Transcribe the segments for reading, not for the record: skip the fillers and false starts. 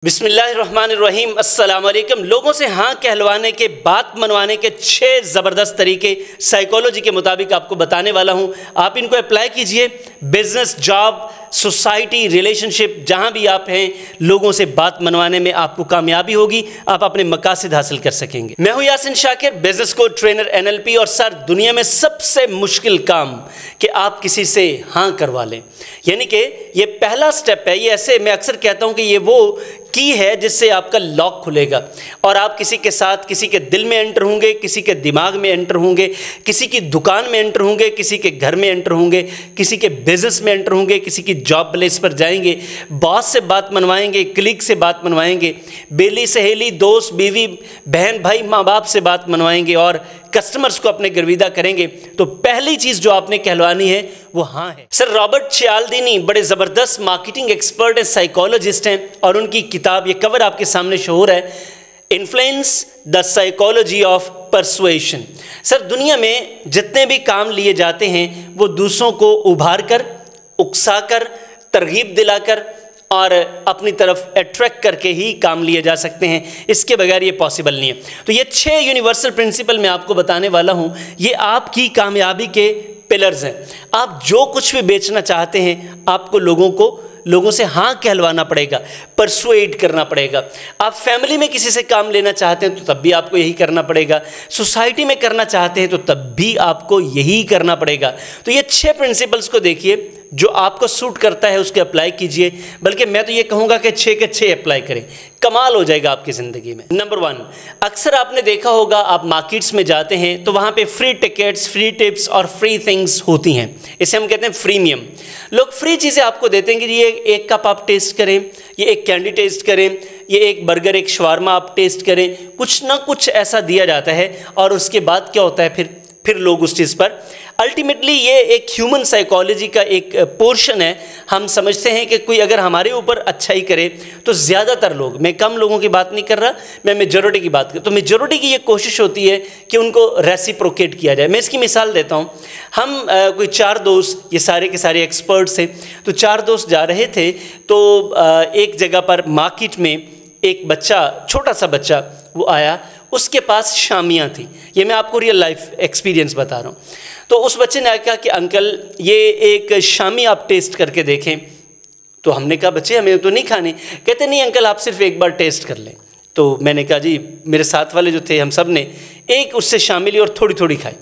बिस्मिल्लाहिर्रहमानिर्रहीम। अस्सलाम वालेकुम। लोगों से हाँ कहलवाने के, बात मनवाने के 6 ज़बरदस्त तरीके साइकोलॉजी के मुताबिक आपको बताने वाला हूँ। आप इनको अप्लाई कीजिए। बिजनेस, जॉब, सोसाइटी, रिलेशनशिप, जहाँ भी आप हैं, लोगों से बात मनवाने में आपको कामयाबी होगी, आप अपने मकासद हासिल कर सकेंगे। मैं हूँ Yasin Shakir, business coach, trainer, NLP। और सर, दुनिया में सबसे मुश्किल काम कि आप किसी से हाँ करवा लें, यानी कि ये पहला स्टेप है। ये ऐसे मैं अक्सर कहता हूँ कि ये वो की है जिससे आपका लॉक खुलेगा और आप किसी के साथ, किसी के दिल में एंटर होंगे, किसी के दिमाग में एंटर होंगे, किसी की दुकान में एंटर होंगे, किसी के घर में एंटर होंगे, किसी के बिजनेस में एंटर होंगे, किसी की जॉब प्लेस पर जाएंगे, बॉस से बात मनवाएंगे, क्लिक से बात मनवाएंगे, बेली सहेली, दोस्त, बीवी, बहन, भाई, माँ बाप से बात मनवाएंगे और कस्टमर्स को अपने गर्विदा करेंगे। तो पहली चीज़ जो आपने कहलवानी है वो हाँ है। सर रॉबर्ट चियाल्डिनी बड़े ज़बरदस्त मार्केटिंग एक्सपर्ट हैं, साइकोलॉजिस्ट हैं, और उनकी किताब, ये कवर आपके सामने शोर है, influence the psychology of persuasion. Sir, दुनिया में जितने भी काम लिए जाते हैं वो दूसरों को उभार कर, उकसा कर, तरगीब दिलाकर और अपनी तरफ अट्रैक्ट करके ही काम लिए जा सकते हैं। इसके बगैर ये पॉसिबल नहीं है। तो ये 6 यूनिवर्सल प्रिंसिपल मैं आपको बताने वाला हूँ। ये आपकी कामयाबी के पिलर्स हैं। आप जो कुछ भी बेचना चाहते हैं, आपको लोगों से हाँ कहलवाना पड़ेगा, परसुएड करना पड़ेगा। आप फैमिली में किसी से काम लेना चाहते हैं तो तब भी आपको यही करना पड़ेगा। सोसाइटी में करना चाहते हैं तो तब भी आपको यही करना पड़ेगा। तो ये 6 प्रिंसिपल्स को देखिए, जो आपको सूट करता है उसके अप्लाई कीजिए। बल्कि मैं तो ये कहूँगा कि 6 के 6 अप्लाई करें, कमाल हो जाएगा आपकी ज़िंदगी में। नंबर 1, अक्सर आपने देखा होगा, आप मार्केट्स में जाते हैं तो वहाँ पे फ्री टिकट्स, फ्री टिप्स और फ्री थिंग्स होती हैं। इसे हम कहते हैं फ्रीमियम। लोग फ्री चीज़ें आपको देते हैं कि ये एक कप आप टेस्ट करें, ये एक कैंडी टेस्ट करें, ये एक बर्गर, एक शवारमा आप टेस्ट करें। कुछ ना कुछ ऐसा दिया जाता है और उसके बाद क्या होता है, फिर लोग उस चीज़ पर अल्टीमेटली, ये एक ह्यूमन साइकोलॉजी का एक पोर्शन है। हम समझते हैं कि कोई अगर हमारे ऊपर अच्छाई करे तो ज़्यादातर लोग, मैं कम लोगों की बात नहीं कर रहा, मैं मेजॉरिटी की बात कर, तो मेजॉरिटी की ये कोशिश होती है कि उनको रेसिप्रोकेट किया जाए। मैं इसकी मिसाल देता हूँ। हम कोई 4 दोस्त, ये सारे के सारे एक्सपर्ट्स थे, तो 4 दोस्त जा रहे थे। तो एक जगह पर मार्केट में एक बच्चा, छोटा सा बच्चा वो आया, उसके पास शामियाँ थी। ये मैं आपको रियल लाइफ एक्सपीरियंस बता रहा हूँ। तो उस बच्चे ने कहा कि अंकल, ये एक शामी आप टेस्ट करके देखें। तो हमने कहा, बच्चे हमें तो नहीं खाने। कहते नहीं अंकल, आप सिर्फ एक बार टेस्ट कर लें। तो मैंने कहा, जी, मेरे साथ वाले जो थे, हम सब ने एक उससे शामिल ली और थोड़ी थोड़ी खाई।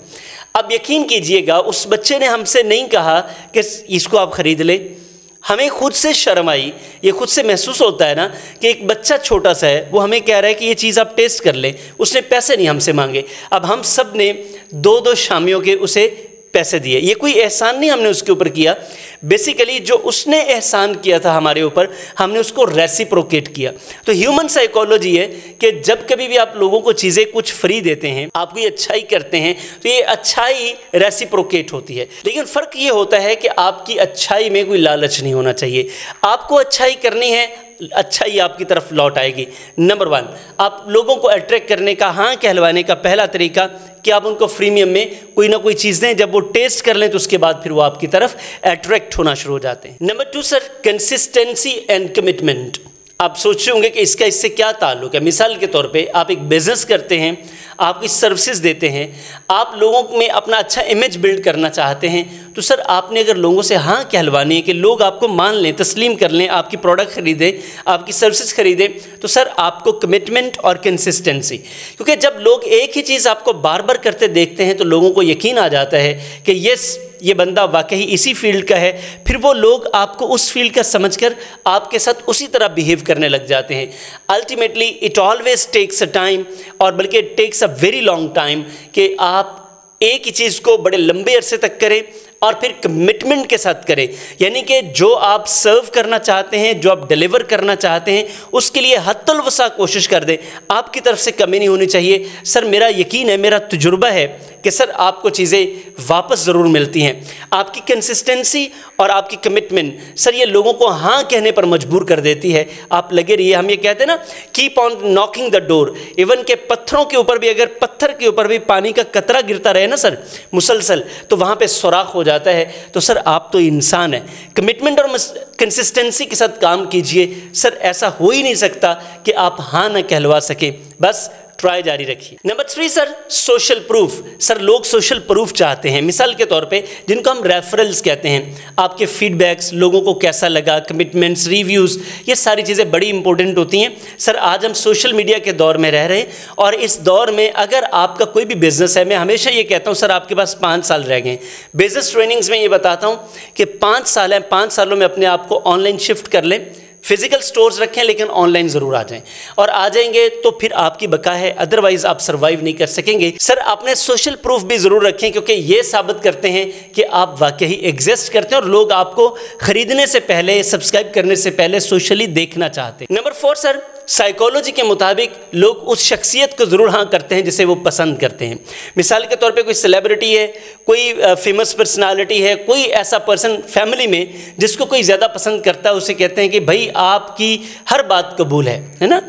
अब यकीन कीजिएगा, उस बच्चे ने हमसे नहीं कहा कि इसको आप ख़रीद लें। हमें खुद से शर्म आई। ये खुद से महसूस होता है ना कि एक बच्चा छोटा सा है, वो हमें कह रहा है कि ये चीज़ आप टेस्ट कर लें। उसने पैसे नहीं हमसे मांगे। अब हम सब ने 2-2 शामियों के उसे पैसे दिए। ये कोई एहसान नहीं हमने उसके ऊपर किया। बेसिकली जो उसने एहसान किया था हमारे ऊपर, हमने उसको रेसिप्रोकेट किया। तो ह्यूमन साइकोलॉजी है कि जब कभी भी आप लोगों को चीज़ें कुछ फ्री देते हैं, आप कोई अच्छाई करते हैं, तो ये अच्छाई रेसिप्रोकेट होती है। लेकिन फ़र्क ये होता है कि आपकी अच्छाई में कोई लालच नहीं होना चाहिए। आपको अच्छाई करनी है, अच्छाई आपकी तरफ लौट आएगी। नंबर 1, आप लोगों को अट्रैक्ट करने का, हाँ कहलवाने का पहला तरीका कि आप उनको फ्रीमियम में कोई ना कोई चीज़ दें। जब वो टेस्ट कर लें तो उसके बाद फिर वो आपकी तरफ अट्रैक्ट होना शुरू हो जाते हैं। Number 2 sir, consistency and commitment. आप सोच रहे होंगे कि इससे क्या ताल्लुक है। मिसाल के तौर पे आप एक बिज़नेस करते हैं, आप कोई सर्विसेज देते हैं, आप लोगों में अपना अच्छा इमेज बिल्ड करना चाहते हैं, तो सर आपने अगर लोगों से हाँ कहलवानी है कि लोग आपको मान लें, तस्लीम कर लें, आपकी प्रोडक्ट ख़रीदें, आपकी सर्विसेज ख़रीदें, तो सर आपको कमिटमेंट और कंसिस्टेंसी, क्योंकि जब लोग एक ही चीज़ आपको बार बार करते देखते हैं तो लोगों को यकीन आ जाता है कि यस, ये बंदा वाकई इसी फील्ड का है। फिर वो लोग आपको उस फील्ड का समझकर आपके साथ उसी तरह बिहेव करने लग जाते हैं। Ultimately it always takes a time, और बल्कि it takes a very long time, कि आप एक ही चीज़ को बड़े लंबे अरसे तक करें और फिर कमिटमेंट के साथ करें। यानी कि जो आप सर्व करना चाहते हैं, जो आप डिलीवर करना चाहते हैं, उसके लिए हद्दुल वसा कोशिश कर दें। आपकी तरफ से कमी नहीं होनी चाहिए। सर मेरा यकीन है, मेरा तजुर्बा है कि सर आपको चीज़ें वापस ज़रूर मिलती हैं। आपकी कंसिस्टेंसी और आपकी कमिटमेंट, सर ये लोगों को हाँ कहने पर मजबूर कर देती है। आप लगे रहिए। हम ये कहते हैं ना, keep on knocking the door. Even के पत्थरों के ऊपर भी, अगर पत्थर के ऊपर भी पानी का कतरा गिरता रहे ना सर मुसलसल, तो वहाँ पे सुराख हो जाता है तो सर आप तो इंसान हैं, कमिटमेंट और कंसिस्टेंसी के साथ काम कीजिए। सर ऐसा हो ही नहीं सकता कि आप हाँ न कहलवा सकें, बस ट्राई जारी रखिए। Number 3 sir, social proof. Sir लोग सोशल प्रूफ चाहते हैं, मिसाल के तौर पे जिनको हम रेफरल्स कहते हैं। आपके फीडबैक्स, लोगों को कैसा लगा, कमिटमेंट्स, रिव्यूज़, ये सारी चीज़ें बड़ी इंपॉर्टेंट होती हैं। सर आज हम सोशल मीडिया के दौर में रह रहे हैं और इस दौर में अगर आपका कोई भी बिज़नेस है, मैं हमेशा ये कहता हूँ सर आपके पास 5 साल रह गए। बिज़नेस ट्रेनिंग्स में ये बताता हूँ कि 5 साल हैं, 5 सालों में अपने आप को ऑनलाइन शिफ्ट कर लें, फिजिकल स्टोर्स रखें लेकिन ऑनलाइन ज़रूर आ जाएं, और आ जाएंगे तो फिर आपकी बका है, अदरवाइज आप सर्वाइव नहीं कर सकेंगे। सर आपने सोशल प्रूफ भी ज़रूर रखें क्योंकि ये साबित करते हैं कि आप वाकई एग्जिस्ट करते हैं और लोग आपको खरीदने से पहले, सब्सक्राइब करने से पहले सोशली देखना चाहते हैं। नंबर 4 सर, साइकोलॉजी के मुताबिक लोग उस शख्सियत को ज़रूर हाँ करते हैं जिसे वो पसंद करते हैं। मिसाल के तौर पे कोई सेलिब्रिटी है, कोई फेमस पर्सनालिटी है, कोई ऐसा पर्सन फैमिली में जिसको कोई ज़्यादा पसंद करता है, उसे कहते हैं कि भाई आपकी हर बात कबूल है ना,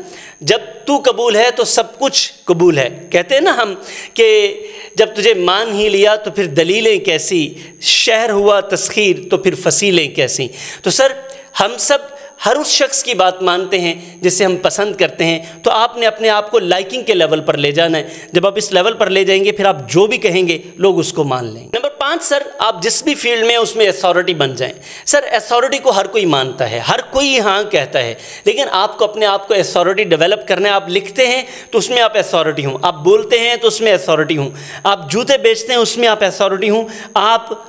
जब तू कबूल है तो सब कुछ कबूल है। कहते हैं ना हम कि जब तुझे मान ही लिया तो फिर दलीलें कैसी, शहर हुआ तस्खीर तो फिर फसीलें कैसी। तो सर हम सब हर उस शख्स की बात मानते हैं जिसे हम पसंद करते हैं, तो आपने अपने आप को लाइकिंग के लेवल पर ले जाना है। जब आप इस लेवल पर ले जाएंगे फिर आप जो भी कहेंगे लोग उसको मान लेंगे। नंबर 5 सर, आप जिस भी फील्ड में उसमें अथॉरिटी बन जाएं। सर अथॉरिटी को हर कोई मानता है, हर कोई हाँ कहता है, लेकिन आपको अपने आप को अथॉरिटी डेवलप करना है। आप लिखते हैं तो उसमें आप अथॉरिटी हूँ, आप बोलते हैं तो उसमें अथॉरिटी हूँ, आप जूते बेचते हैं उसमें आप अथॉरिटी हूँ, आप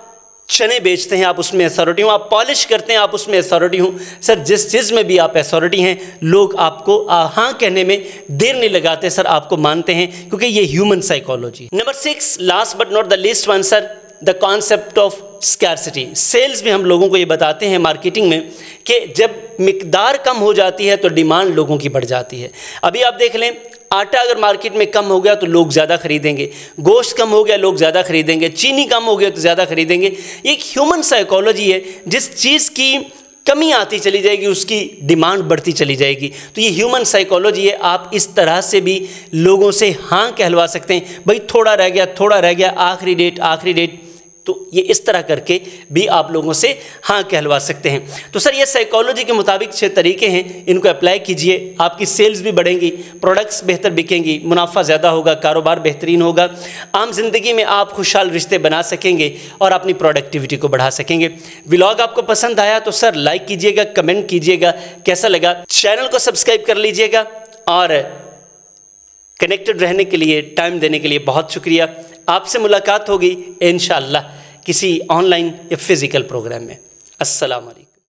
चने बेचते हैं आप उसमें अथॉरिटी हूँ, आप पॉलिश करते हैं आप उसमें अथॉरिटी हूँ। सर जिस चीज़ में भी आप अथॉरिटी हैं लोग आपको हाँ कहने में देर नहीं लगाते, सर आपको मानते हैं क्योंकि ये human psychology. Number 6, last but not the least one sir, the concept of scarcity. Sales में हम लोगों को ये बताते हैं मार्केटिंग में कि जब मिकदार कम हो जाती है तो डिमांड लोगों की बढ़ जाती है। अभी आप देख लें, आटा अगर मार्केट में कम हो गया तो लोग ज़्यादा खरीदेंगे, गोश्त कम हो गया लोग ज़्यादा खरीदेंगे, चीनी कम हो गया तो ज़्यादा खरीदेंगे। ये एक ह्यूमन साइकोलॉजी है, जिस चीज़ की कमी आती चली जाएगी उसकी डिमांड बढ़ती चली जाएगी। तो ये ह्यूमन साइकोलॉजी है। आप इस तरह से भी लोगों से हाँ कहलवा सकते हैं, भाई थोड़ा रह गया, आखिरी डेट, तो ये इस तरह करके भी आप लोगों से हाँ कहलवा सकते हैं। तो सर ये साइकोलॉजी के मुताबिक 6 तरीके हैं, इनको अप्लाई कीजिए, आपकी सेल्स भी बढ़ेंगी, प्रोडक्ट्स बेहतर बिकेंगी, मुनाफा ज़्यादा होगा, कारोबार बेहतरीन होगा, आम जिंदगी में आप खुशहाल रिश्ते बना सकेंगे और अपनी प्रोडक्टिविटी को बढ़ा सकेंगे। व्लॉग आपको पसंद आया तो सर लाइक कीजिएगा, कमेंट कीजिएगा कैसा लगा, चैनल को सब्सक्राइब कर लीजिएगा और कनेक्टेड रहने के लिए, टाइम देने के लिए बहुत शुक्रिया। आपसे मुलाकात होगी इंशाअल्लाह किसी ऑनलाइन या फिज़िकल प्रोग्राम में। अस्सलाम वालेकुम।